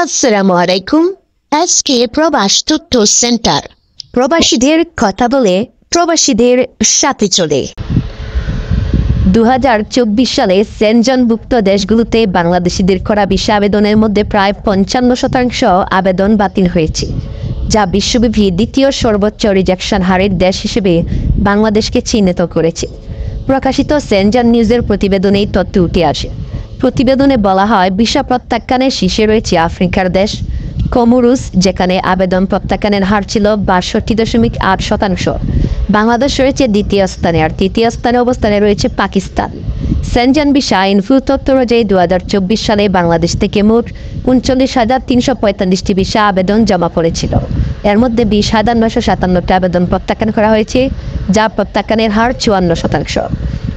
আসসালামু আলাইকুম। আজকে প্রবাস তথ্য সেন্টার প্রবাসীদের কথা বলে প্রবাসীদের সাথে চলে। 2024 সালে সেনজনভুক্ত দেশগুলোতে বাংলাদেশিদের করা ভিসা আবেদনের মধ্যে প্রায় 55% আবেদন বাতিল হয়েছে, যা বিশ্বব্যাপী দ্বিতীয় সর্বোচ্চ রিজেকশন হারের দেশ হিসেবে বাংলাদেশকে চিহ্নিত করেছে। প্রকাশিত সেনজন নিউজের প্রতিবেদনে এই তথ্য উঠে আসে। প্রতিবেদনে বলা হয়, ভিসা প্রত্যাখ্যানের শীর্ষে রয়েছে আফ্রিকার দেশ কমোরোস, যেখানে আবেদন প্রত্যাখ্যানের হার ছিল 62.8%। বাংলাদেশ রয়েছে দ্বিতীয় স্থানে, আর তৃতীয় স্থানে অবস্থানে রয়েছে পাকিস্তান। সেনজন ভিসা ইনফো তথ্য অনুযায়ী 2024 সালে বাংলাদেশ থেকে মোট 39,345টি ভিসা আবেদন জমা পড়েছিল। এর মধ্যে 20,957টি আবেদন প্রত্যাখ্যান করা হয়েছে, যা প্রত্যাখ্যানের হার 54%।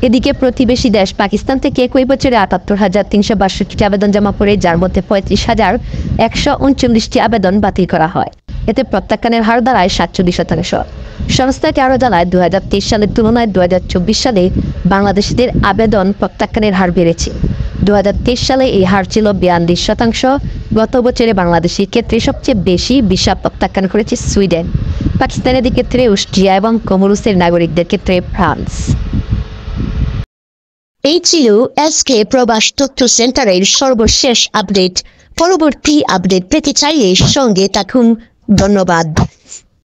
এদিকে প্রতিবেশী দেশ পাকিস্তান থেকে একই বছরে 78,362টি আবেদন জমা পড়ে, যার মধ্যে 35,139টি আবেদন বাতিল করা হয়। এতে প্রত্যাখ্যানের হার দাঁড়ায় 47%। সংস্থাটি আরও জানায়, 2023 সালের তুলনায় 2024 সালে বাংলাদেশিদের আবেদন প্রত্যাখ্যানের হার বেড়েছে। 2023 সালে এই হার ছিল 42%। গত বছরে বাংলাদেশের ক্ষেত্রে সবচেয়ে বেশি ভিসা প্রত্যাখ্যান করেছে সুইডেন, পাকিস্তানের ক্ষেত্রে অস্ট্রিয়া এবং কমোরোসের নাগরিকদের ক্ষেত্রে ফ্রান্স। এই ছিল আজকে প্রবাস তথ্য সেন্টারের সর্বশেষ আপডেট। পরবর্তী আপডেট পেতে চাইলে সঙ্গে থাকুন। ধন্যবাদ।